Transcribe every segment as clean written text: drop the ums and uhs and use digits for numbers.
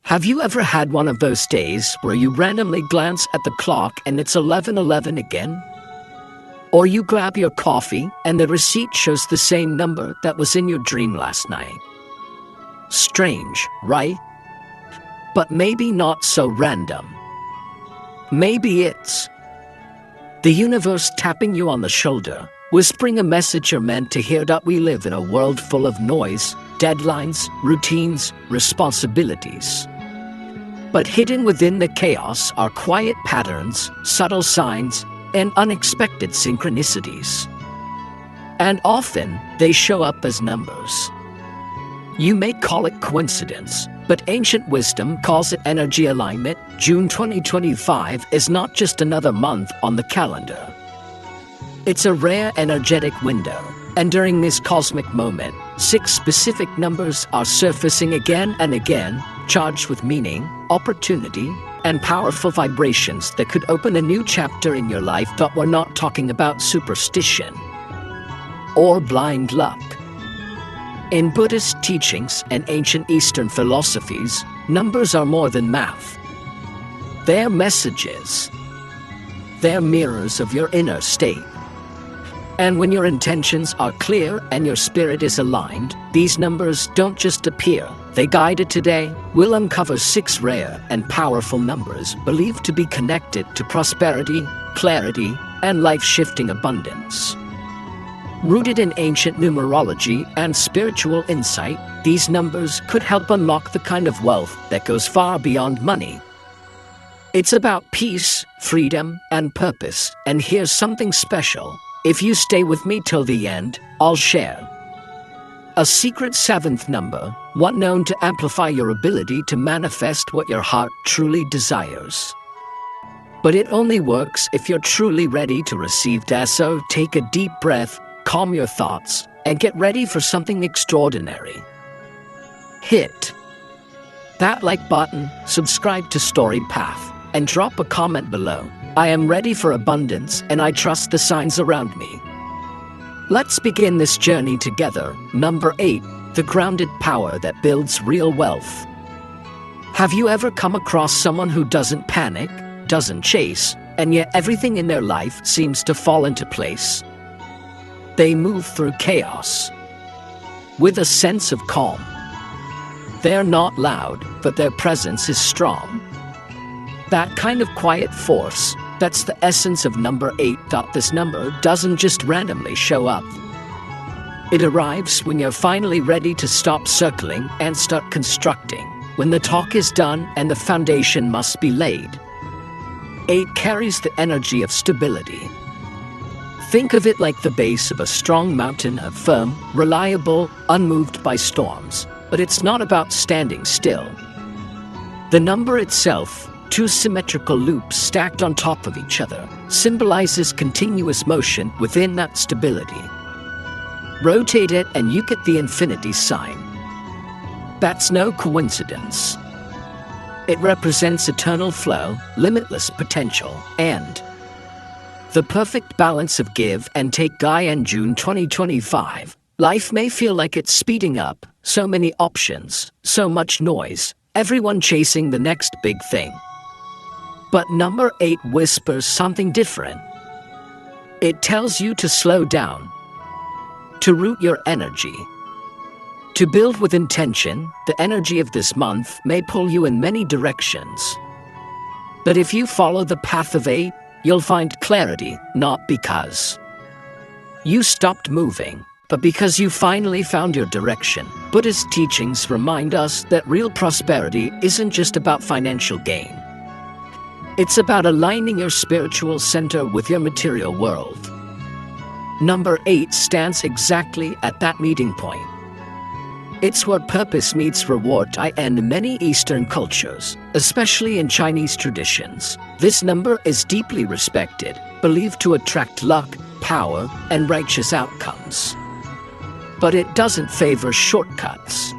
Have you ever had one of those days where you randomly glance at the clock and it's 11:11 again? Or you grab your coffee and the receipt shows the same number that was in your dream last night? Strange, right? But maybe not so random. Maybe it's the universe tapping you on the shoulder, whispering a message you're meant to hear, that we live in a world full of noise, deadlines, routines, responsibilities. But hidden within the chaos are quiet patterns, subtle signs, and unexpected synchronicities. And often, they show up as numbers. You may call it coincidence, but ancient wisdom calls it energy alignment. June 2025 is not just another month on the calendar. It's a rare energetic window, and during this cosmic moment, 6 specific numbers are surfacing again and again, charged with meaning, opportunity, and powerful vibrations that could open a new chapter in your life. But we're not talking about superstition or blind luck. In Buddhist teachings and ancient Eastern philosophies, numbers are more than math. They're messages. They're mirrors of your inner state. And when your intentions are clear and your spirit is aligned, these numbers don't just appear, they guide it. Today, we'll uncover 6 rare and powerful numbers believed to be connected to prosperity, clarity, and life-shifting abundance. Rooted in ancient numerology and spiritual insight, these numbers could help unlock the kind of wealth that goes far beyond money. It's about peace, freedom, and purpose. And here's something special. If you stay with me till the end, I'll share a secret 7th number, one known to amplify your ability to manifest what your heart truly desires. But it only works if you're truly ready to receive that. So take a deep breath, calm your thoughts, and get ready for something extraordinary. Hit that like button, subscribe to Story Path, and drop a comment below. I am ready for abundance, and I trust the signs around me. Let's begin this journey together. Number 8, the grounded power that builds real wealth. Have you ever come across someone who doesn't panic, doesn't chase, and yet everything in their life seems to fall into place? They move through chaos with a sense of calm. They're not loud, but their presence is strong. That kind of quiet force, that's the essence of number 8. This number doesn't just randomly show up. It arrives when you're finally ready to stop circling and start constructing, when the talk is done and the foundation must be laid. 8 carries the energy of stability. Think of it like the base of a strong mountain, firm, reliable, unmoved by storms. But it's not about standing still. The number itself, 2 symmetrical loops stacked on top of each other, symbolizes continuous motion within that stability. Rotate it and you get the infinity sign. That's no coincidence. It represents eternal flow, limitless potential, and the perfect balance of give and take. In June 2025, life may feel like it's speeding up, so many options, so much noise, everyone chasing the next big thing. But number 8 whispers something different. It tells you to slow down, to root your energy, to build with intention. The energy of this month may pull you in many directions. But if you follow the path of 8, you'll find clarity, not because you stopped moving, but because you finally found your direction. Buddhist teachings remind us that real prosperity isn't just about financial gain. It's about aligning your spiritual center with your material world. Number 8 stands exactly at that meeting point. It's where purpose meets reward. In many Eastern cultures, especially in Chinese traditions, this number is deeply respected, believed to attract luck, power, and righteous outcomes. But it doesn't favor shortcuts.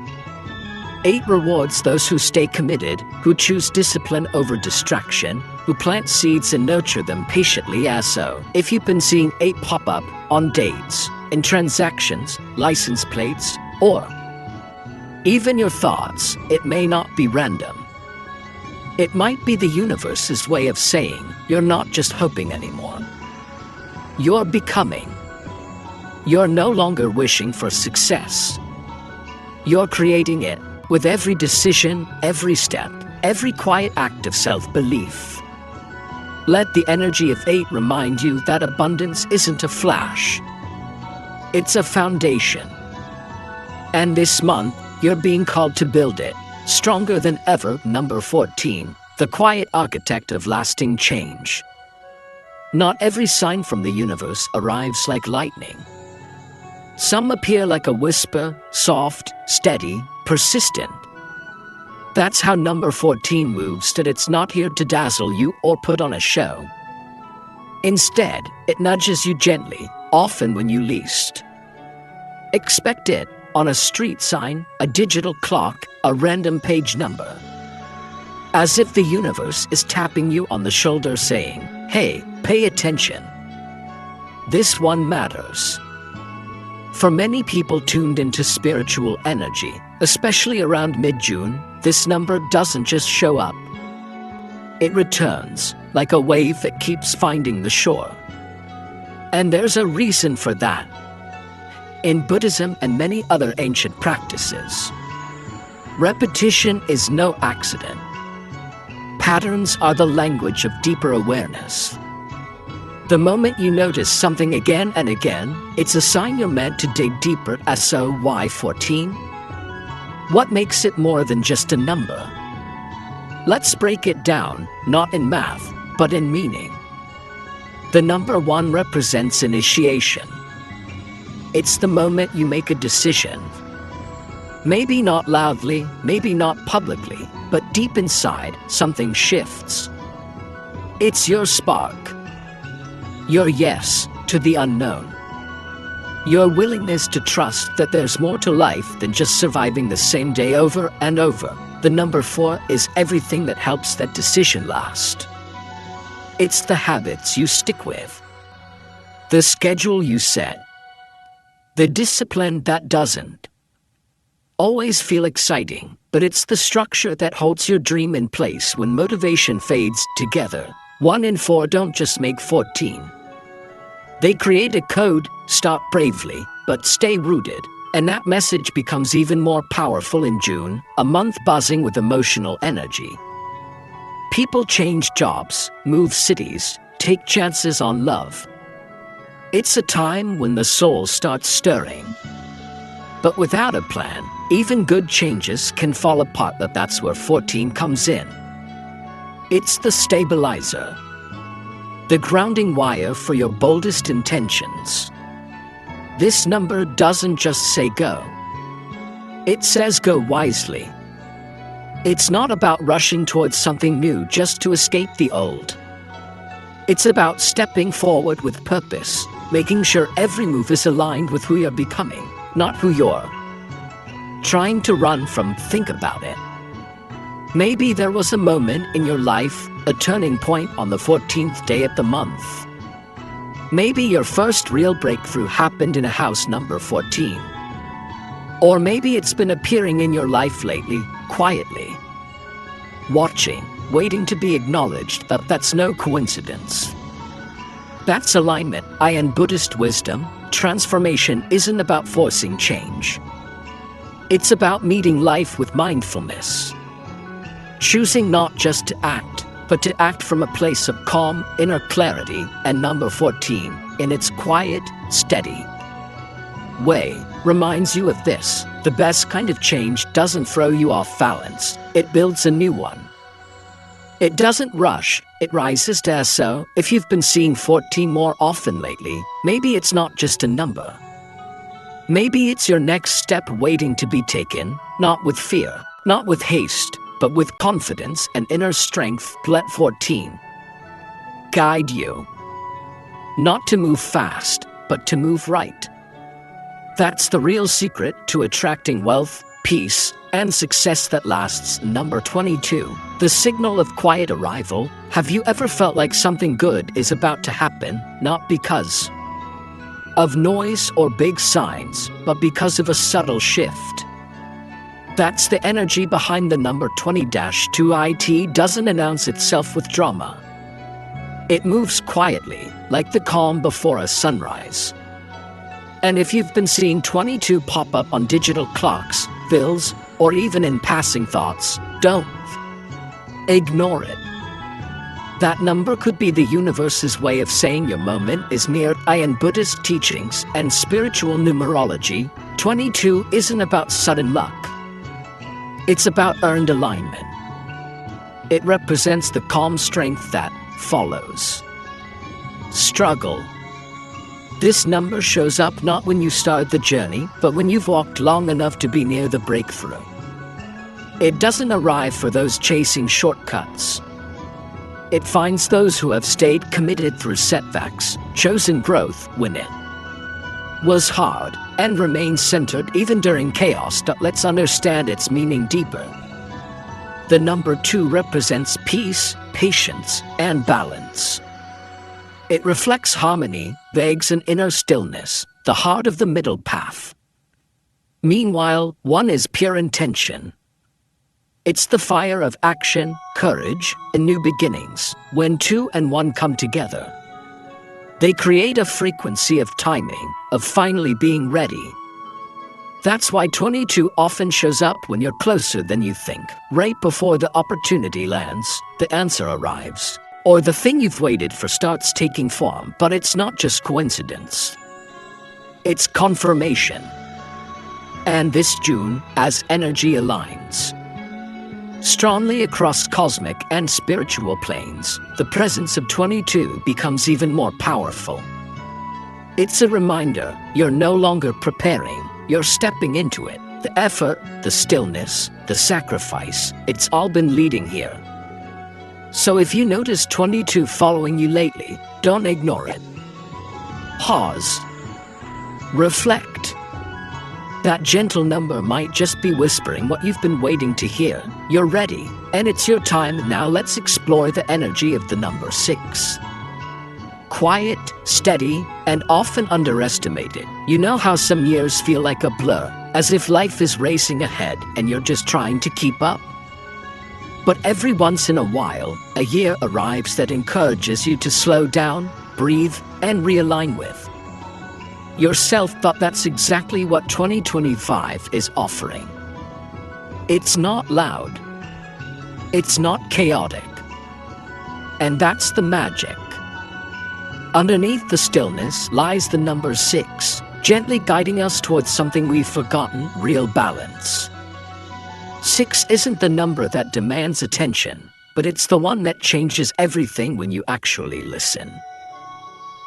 8 rewards those who stay committed, who choose discipline over distraction, who plant seeds and nurture them patiently. So, if you've been seeing 8 pop up on dates, in transactions, license plates, or even your thoughts, it may not be random. It might be the universe's way of saying you're not just hoping anymore. You're becoming. You're no longer wishing for success. You're creating it with every decision, every step, every quiet act of self-belief. Let the energy of 8 remind you that abundance isn't a flash. It's a foundation. And this month, you're being called to build it, stronger than ever. Number 14, the quiet architect of lasting change. Not every sign from the universe arrives like lightning. Some appear like a whisper, soft, steady, persistent. That's how number 14 moves, that it's not here to dazzle you or put on a show. Instead, it nudges you gently, often when you least expect it, on a street sign, a digital clock, a random page number. As if the universe is tapping you on the shoulder saying, "Hey, pay attention. This one matters." For many people tuned into spiritual energy, especially around mid-June, this number doesn't just show up. It returns, like a wave that keeps finding the shore. And there's a reason for that. In Buddhism and many other ancient practices, repetition is no accident. Patterns are the language of deeper awareness. The moment you notice something again and again, it's a sign you're meant to dig deeper. So why 14? What makes it more than just a number? Let's break it down, not in math, but in meaning. The number 1 represents initiation. It's the moment you make a decision. Maybe not loudly, maybe not publicly, but deep inside, something shifts. It's your spark. Your yes to the unknown. Your willingness to trust that there's more to life than just surviving the same day over and over. The number 4 is everything that helps that decision last. It's the habits you stick with, the schedule you set, the discipline that doesn't always feel exciting, but it's the structure that holds your dream in place when motivation fades. Together, 1 in 4 don't just make 14. They create a code: start bravely, but stay rooted. And that message becomes even more powerful in June, a month buzzing with emotional energy. People change jobs, move cities, take chances on love. It's a time when the soul starts stirring. But without a plan, even good changes can fall apart. But that's where 14 comes in. It's the stabilizer, the grounding wire for your boldest intentions. This number doesn't just say go. It says go wisely. It's not about rushing towards something new just to escape the old. It's about stepping forward with purpose, making sure every move is aligned with who you're becoming, not who you're trying to run from. Think about it. Maybe there was a moment in your life, a turning point on the 14th day of the month. Maybe your first real breakthrough happened in a house number 14. Or maybe it's been appearing in your life lately, quietly, watching, waiting to be acknowledged. But that's no coincidence. That's alignment. In Buddhist wisdom, transformation isn't about forcing change. It's about meeting life with mindfulness. Choosing not just to act, but to act from a place of calm, inner clarity. And number 14, in its quiet, steady way, reminds you of this: the best kind of change doesn't throw you off balance, it builds a new one. It doesn't rush, it rises to. So, if you've been seeing 14 more often lately, maybe it's not just a number. Maybe it's your next step waiting to be taken, not with fear, not with haste, but with confidence and inner strength. Let 14 guide you. Not to move fast, but to move right. That's the real secret to attracting wealth, peace, and success that lasts. Number 22, the signal of quiet arrival. Have you ever felt like something good is about to happen, not because of noise or big signs, but because of a subtle shift? That's the energy behind the number 20-2. It doesn't announce itself with drama. It moves quietly, like the calm before a sunrise. And if you've been seeing 22 pop up on digital clocks, bills, or even in passing thoughts, don't ignore it. That number could be the universe's way of saying your moment is near. In Buddhist teachings and spiritual numerology, 22 isn't about sudden luck. It's about earned alignment. It represents the calm strength that follows struggle. This number shows up not when you start the journey, but when you've walked long enough to be near the breakthrough. It doesn't arrive for those chasing shortcuts. It finds those who have stayed committed through setbacks, chosen growth when it was hard, and remained centered even during chaos. Let's understand its meaning deeper. The number 2 represents peace, patience, and balance. It reflects harmony, begs an inner stillness, the heart of the middle path. Meanwhile, 1 is pure intention. It's the fire of action, courage, and new beginnings. When 2 and 1 come together, they create a frequency of timing, of finally being ready. That's why 22 often shows up when you're closer than you think. Right before the opportunity lands, the answer arrives. Or the thing you've waited for starts taking form. But it's not just coincidence. It's confirmation. And this June, as energy aligns strongly across cosmic and spiritual planes, the presence of 22 becomes even more powerful. It's a reminder you're no longer preparing, you're stepping into it. The effort, the stillness, the sacrifice, it's all been leading here. So if you notice 22 following you lately, don't ignore it. Pause. Reflect. That gentle number might just be whispering what you've been waiting to hear. You're ready, and it's your time. Now let's explore the energy of the number 6. Quiet, steady, and often underestimated. You know how some years feel like a blur, as if life is racing ahead and you're just trying to keep up? But every once in a while, a year arrives that encourages you to slow down, breathe, and realign with yourself. But that's exactly what 2025 is offering. It's not loud. It's not chaotic. And that's the magic. Underneath the stillness lies the number 6, gently guiding us towards something we've forgotten: real balance. 6 isn't the number that demands attention, but it's the one that changes everything when you actually listen.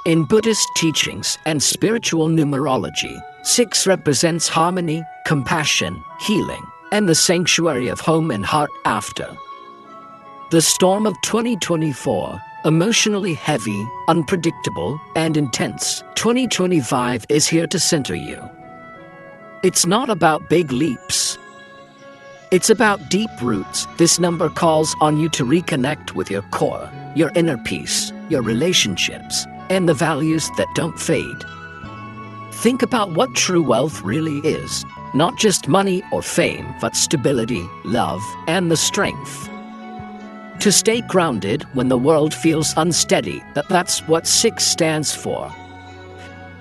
In Buddhist teachings and spiritual numerology, 6 represents harmony, compassion, healing, and the sanctuary of home and heart. After the storm of 2024, emotionally heavy, unpredictable, and intense, 2025 is here to center you. It's not about big leaps. It's about deep roots. This number calls on you to reconnect with your core, your inner peace, your relationships, and the values that don't fade. Think about what true wealth really is. Not just money or fame, but stability, love, and the strength to stay grounded when the world feels unsteady. That's what 6 stands for.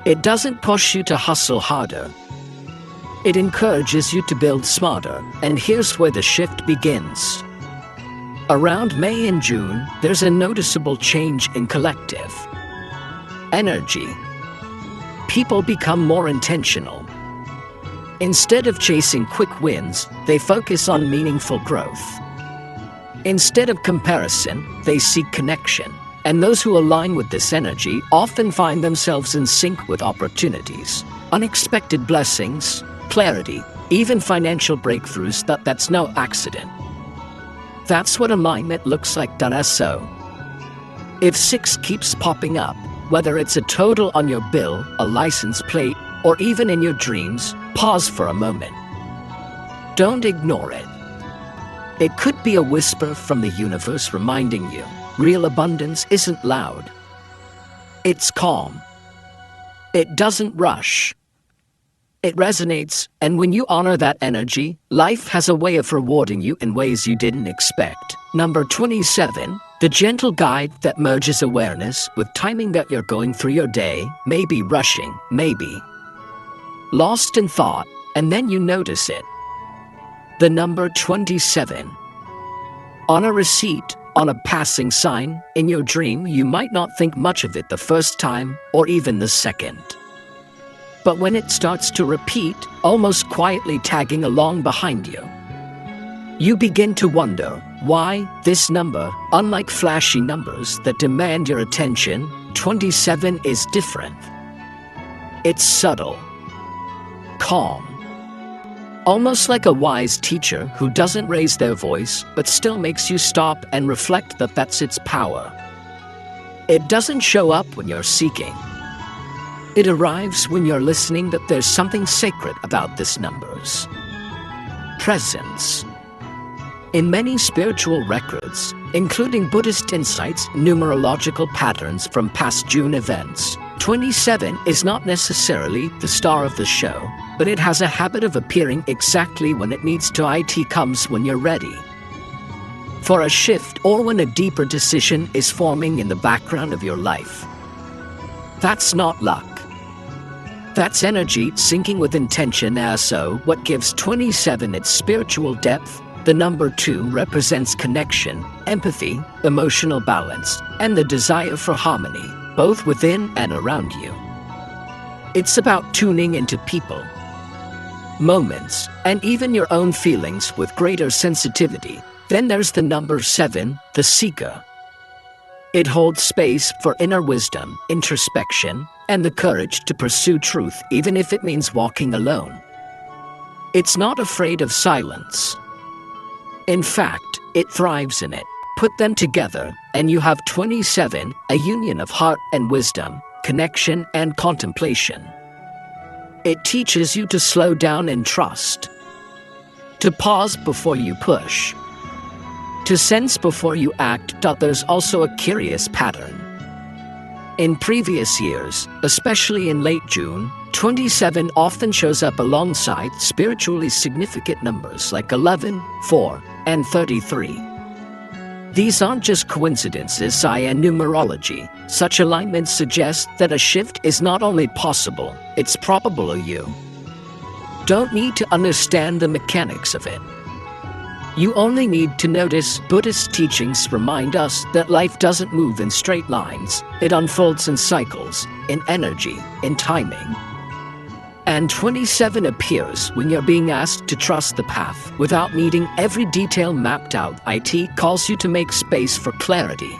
It doesn't push you to hustle harder. It encourages you to build smarter. And here's where the shift begins. Around May and June, there's a noticeable change in collective energy. People become more intentional. Instead of chasing quick wins, they focus on meaningful growth. Instead of comparison, they seek connection. And those who align with this energy often find themselves in sync with opportunities, unexpected blessings, clarity, even financial breakthroughs. That's no accident. That's what alignment looks like. So, if 6 keeps popping up, whether it's a total on your bill, a license plate, or even in your dreams, pause for a moment. Don't ignore it. It could be a whisper from the universe reminding you, real abundance isn't loud. It's calm. It doesn't rush. It resonates, and when you honor that energy, life has a way of rewarding you in ways you didn't expect. Number 27, the gentle guide that merges awareness with timing that you're going through your day, maybe rushing, maybe lost in thought, and then you notice it. The number 27. On a receipt, on a passing sign, in your dream, you might not think much of it the first time or even the second. But when it starts to repeat, almost quietly tagging along behind you, you begin to wonder why this number, unlike flashy numbers that demand your attention, 27 is different. It's subtle, calm, almost like a wise teacher who doesn't raise their voice but still makes you stop and reflect that that's its power. It doesn't show up when you're seeking. It arrives when you're listening, that there's something sacred about this number's presence. In many spiritual records, including Buddhist insights, numerological patterns from past June events, 27 is not necessarily the star of the show, but it has a habit of appearing exactly when it needs to. It comes when you're ready for a shift or when a deeper decision is forming in the background of your life. That's not luck. That's energy syncing with intention. So what gives 27 its spiritual depth? The number 2 represents connection, empathy, emotional balance, and the desire for harmony, both within and around you. It's about tuning into people, moments, and even your own feelings with greater sensitivity. Then there's the number 7, the seeker. It holds space for inner wisdom, introspection, and the courage to pursue truth, even if it means walking alone. It's not afraid of silence. In fact, it thrives in it. Put them together, and you have 27, a union of heart and wisdom, connection and contemplation. It teaches you to slow down and trust, to pause before you push, to sense before you act. There's also a curious pattern. In previous years, especially in late June, 27 often shows up alongside spiritually significant numbers like 11, 4, and 33. These aren't just coincidences. In numerology, such alignments suggest that a shift is not only possible, it's probable. You don't need to understand the mechanics of it. You only need to notice. Buddhist teachings remind us that life doesn't move in straight lines. It unfolds in cycles, in energy, in timing. And 27 appears when you're being asked to trust the path without needing every detail mapped out. It calls you to make space for clarity,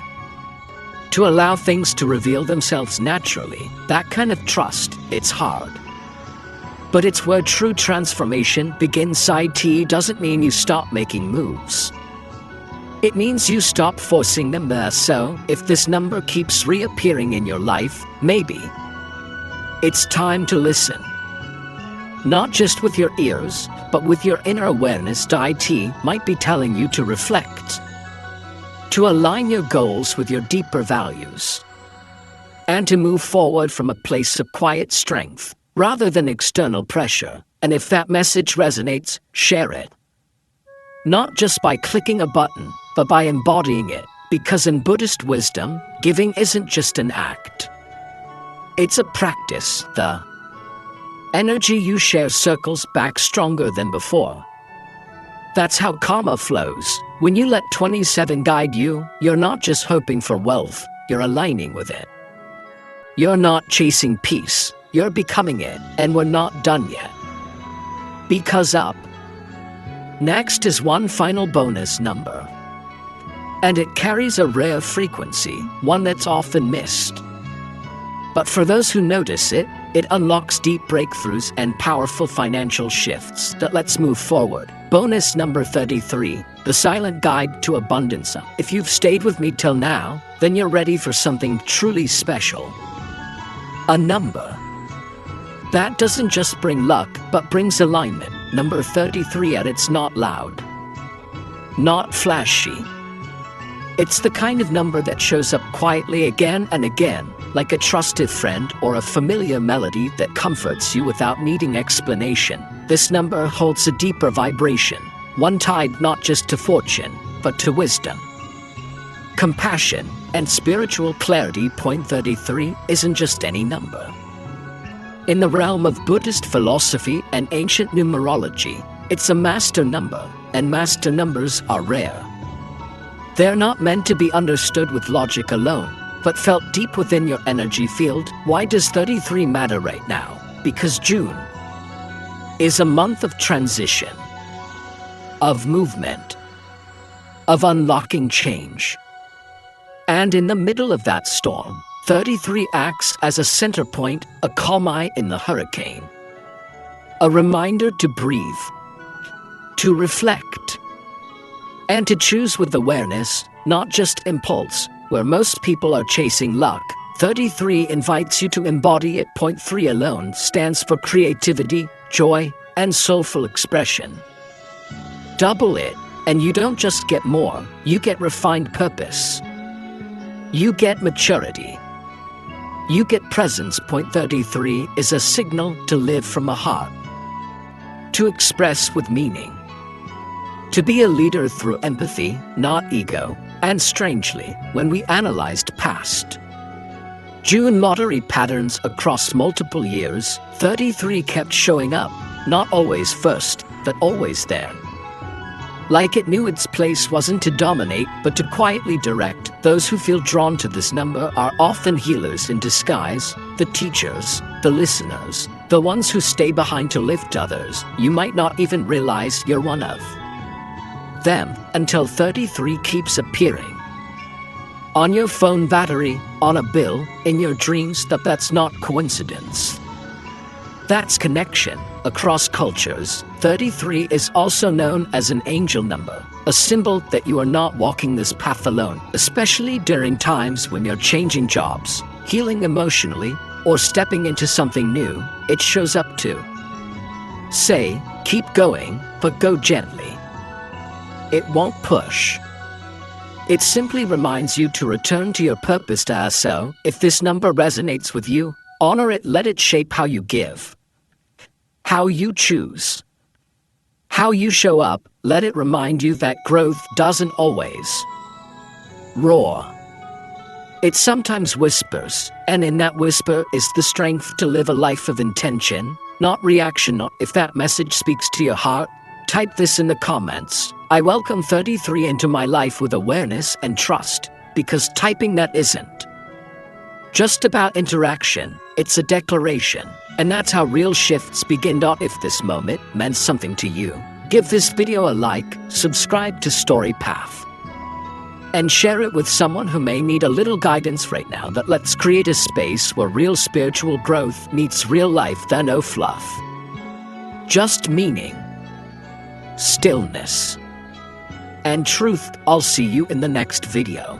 to allow things to reveal themselves naturally. That kind of trust, it's hard, but it's where true transformation begins. It doesn't mean you stop making moves. It means you stop forcing them. So, if this number keeps reappearing in your life, maybe it's time to listen. Not just with your ears, but with your inner awareness. It might be telling you to reflect, to align your goals with your deeper values, and to move forward from a place of quiet strength rather than external pressure. And if that message resonates, share it. Not just by clicking a button, but by embodying it. Because in Buddhist wisdom, giving isn't just an act. It's a practice. The energy you share circles back stronger than before. That's how karma flows. When you let 27 guide you, you're not just hoping for wealth, you're aligning with it. You're not chasing peace, you're becoming it. And we're not done yet. Because up next is one final bonus number. And it carries a rare frequency, one that's often missed. But for those who notice it, it unlocks deep breakthroughs and powerful financial shifts. Let's move forward. Bonus number 33, the silent guide to abundance. If you've stayed with me till now, then you're ready for something truly special. A number that doesn't just bring luck, but brings alignment. Number 33. It's not loud, not flashy. It's the kind of number that shows up quietly again and again, like a trusted friend or a familiar melody that comforts you without needing explanation. This number holds a deeper vibration, one tied not just to fortune, but to wisdom, compassion, and spiritual clarity. 33 isn't just any number. In the realm of Buddhist philosophy and ancient numerology, it's a master number, and master numbers are rare. They're not meant to be understood with logic alone, but felt deep within your energy field. Why does 33 matter right now? Because June is a month of transition, of movement, of unlocking change. And in the middle of that storm, 33 acts as a center point, a calm eye in the hurricane, a reminder to breathe, to reflect, and to choose with awareness, not just impulse. Where most people are chasing luck, 33 invites you to embody it. 3 alone stands for creativity, joy, and soulful expression. Double it, and you don't just get more, you get refined purpose. You get maturity. You get presence. 33 is a signal to live from a heart, to express with meaning, to be a leader through empathy, not ego. And strangely, when we analyzed past June lottery patterns across multiple years, 33 kept showing up, not always first, but always there. Like it knew its place wasn't to dominate, but to quietly direct. Those who feel drawn to this number are often healers in disguise, the teachers, the listeners, the ones who stay behind to lift others. You might not even realize you're one of them until 33 keeps appearing on your phone battery, on a bill, in your dreams. That's not coincidence. That's connection. Across cultures, 33 is also known as an angel number, a symbol that you are not walking this path alone, especially during times when you're changing jobs, healing emotionally, or stepping into something new. It shows up to say, keep going, but go gently. It won't push. It simply reminds you to return to your purpose. So, if this number resonates with you, honor it. Let it shape how you give, how you choose, how you show up. Let it remind you that growth doesn't always roar. It sometimes whispers, and in that whisper is the strength to live a life of intention, not reaction. If that message speaks to your heart, type this in the comments. I welcome 33 into my life with awareness and trust, because typing that isn't just about interaction, it's a declaration. And that's how real shifts begin. If this moment meant something to you, give this video a like, subscribe to Story Path, and share it with someone who may need a little guidance right now. Let's create a space where real spiritual growth meets real life. No fluff, just meaning, stillness, and truth. I'll see you in the next video.